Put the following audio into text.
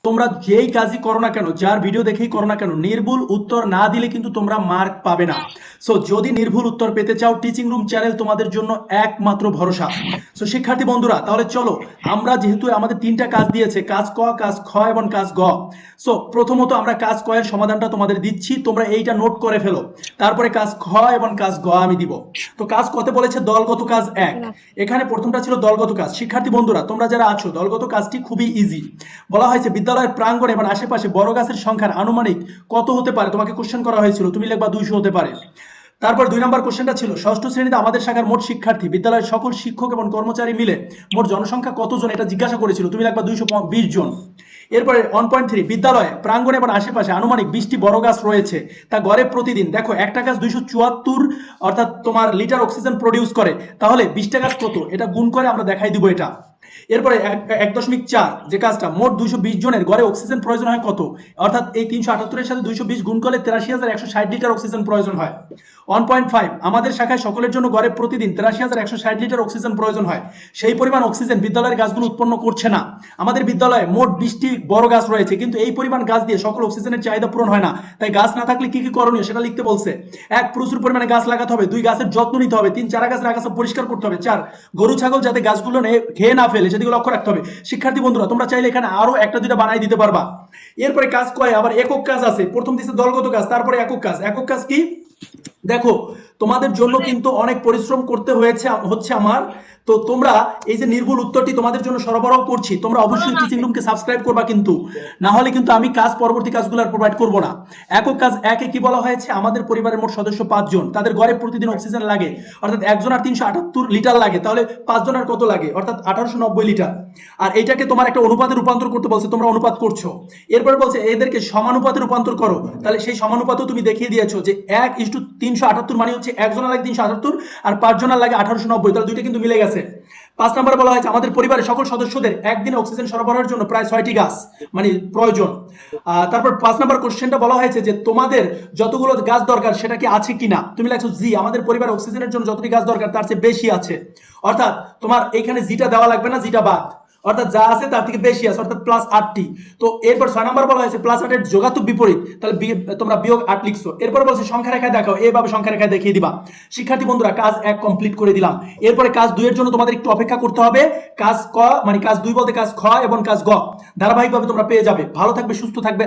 তোমরা যেই কাজই করো না কেন, যার ভিডিও দেখেই করো না কেন, নির্ভুল উত্তর না দিলে কিন্তু তোমরা মার্ক পাবে না। সো যদি নির্ভুল উত্তর পেতে চাও, টিচিং রুম চ্যানেল তোমাদের জন্য একমাত্র ভরসা। সো শিক্ষার্থী বন্ধুরা, তাহলে চলো আমরা, যেহেতু আমাদের তিনটা কাজ দিয়েছে, কাজ ক, কাজ খ এবং কাজ গ। সো প্রথমত আমরা কাজ ক এর সমাধানটা তোমাদের দিচ্ছি, তোমরা এইটা নোট করে ফেলো। তারপরে কাজ খ এবং কাজ গ আমি দিব। তো কাজ কতে বলেছে দলগত কাজ এক। এখানে প্রথমটা ছিল দলগত কাজ। শিক্ষার্থী বন্ধুরা, তোমরা যারা আছো, দলগত কাজটি খুবই ইজি। বলা হয়েছে বিদ্যালয়ের প্রাঙ্গণে এবং আশেপাশে বড় গাছের সংখ্যার আনুমানিক কত হতে পারে, তোমাকে কোশ্চেন করা হয়েছিল, তুমি লিখবা 200 হতে পারে। তারপর 2 নম্বর কোশ্চেনটা ছিল ষষ্ঠ শ্রেণীতে আমাদের শাখার মোট শিক্ষার্থী বিদ্যালয়ের সকল শিক্ষক এবং কর্মচারী মিলে মোট জনসংখ্যা কতজন, এটা জিজ্ঞাসা করেছিল, তুমি লিখবা 220 জন। এরপরে 1.3 বিদ্যালয়ে প্রাঙ্গণে এবং আশেপাশে আনুমানিক 20টি বড় গাছ রয়েছে, তা গড়ে প্রতিদিন দেখো একটা গাছ 274 অর্থাৎ তোমার লিটার অক্সিজেন প্রডিউস করে, তাহলে 20টা গাছ কত, এটা গুণ করে আমরা দেখাই দিব এটা। এরপরে 1.4 যে কাজটা, মোট 220 জনের গড়ে অক্সিজেন প্রয়োজন হয় কত, অর্থাৎ এই 378 এর সাথে 220 গুণ করলে 83,160 লিটার অক্সিজেন প্রয়োজন হয়। 1.5 আমাদের শাখায় সকলের জন্য গড়ে প্রতিদিন 83,160 লিটার অক্সিজেন প্রয়োজন হয়, সেই পরিমাণ অক্সিজেন বিদ্যালয়ের গাছগুলো উৎপন্ন করছে না। আমাদের বিদ্যালয়ে মোট 20টি বড় গাছ রয়েছে, কিন্তু এই পরিমাণ গাছ দিয়ে সকল অক্সিজেনের চাহিদা পূরণ হয় না। তাই গাছ না থাকলে কি কি করণীয় সেটা লিখতে বলছে। 1 প্রচুর পরিমাণে গাছ লাগাতে হবে। 2 গাছের যত্ন নিতে হবে। 3 চারা গাছের আগাছা পরিষ্কার করতে হবে। 4 গরু ছাগল যাতে গাছগুলো খেয়ে না ফেলে সেদিকে লক্ষ্য রাখতে হবে। শিক্ষার্থী বন্ধুরা, তোমরা চাইলে এখানে আরো একটা দুইটা বানাই দিতে পারবা। এরপরে কাজ কয় আবার একক কাজ আছে। প্রথম দিছে দলগত কাজ, তারপরে একক কাজ। একক কাজ কি দেখো, তোমাদের জন্য কিন্তু অনেক পরিশ্রম করতে হচ্ছে আমার। তো তোমরা এই যে নির্ভুল উত্তরটি তোমাদের জন্য সরবরাহ করছি, তোমরা অবশ্যই টিচিং রুমকে সাবস্ক্রাইব করবা, কিন্তু না হলে কিন্তু আমি কাজ পরবর্তী কাজগুলো আর প্রোভাইড করব না। একক কাজ একে কি বলা হয়েছে, আমাদের পরিবারের মোট সদস্য 5 জন, তাদের গড়ে প্রতিদিন অক্সিজেন লাগে অর্থাৎ একজন আর 378 লিটার লাগে, তাহলে 5 জনের কত লাগে অর্থাৎ 1890 লিটার। আর এটাকে তোমার একটা অনুপাতে রূপান্তর করতে বলছে, তোমরা অনুপাত করছো। এরপর বলছে এদেরকে সমানুপাতে রূপান্তর করো, তাহলে সেই সমানুপাতও তুমি দেখিয়ে দিয়েছো যে 1:378 মানে হচ্ছে একজনের লাগে 378 আর 5 জনের লাগে 1890, তাহলে দুইটা কিন্তু মিলে গেছে। 5 নম্বরে বলা হয়েছে আমাদের পরিবারের সকল সদস্যদের একদিনে অক্সিজেন সরবরাহের জন্য প্রায় 6টি গাছ মানে প্রয়োজন। তারপর 5 নম্বর কোশ্চেনটা বলা হয়েছে যে তোমাদের যতগুলো গাছ দরকার সেটা কি আছে কিনা, তুমি লিখছো জি, আমাদের পরিবার অক্সিজেনের জন্য যতটি গাছ দরকার তার চেয়ে বেশি আছে। অর্থাৎ তোমার এখানে জিটা দেওয়া লাগবে না, জিটা বাদ, অর্থাৎ যা আছে তার থেকে বেশি আছে, অর্থাৎ প্লাস 8টি। তো এরপর 6 নম্বর বলা হয়েছে প্লাস 8 এর যোগাত্মক বিপরীত, তাহলে তোমরা বিয়োগ 8 লিখছো। এরপর বলছে সংখ্যা রেখায় দেখাও, এইভাবে সংখ্যা রেখায় দেখিয়ে দিবা। শিক্ষার্থী বন্ধুরা, কাজ 1 কমপ্লিট করে দিলাম। এরপরে কাজ 2 এর জন্য তোমাদের একটু অপেক্ষা করতে হবে। কাজ ক মানে কাজ 2 বলতে কাজ খ এবং কাজ গ ধারাবাহিকভাবে তোমরা পেয়ে যাবে। ভালো থাকবে, সুস্থ থাকবে।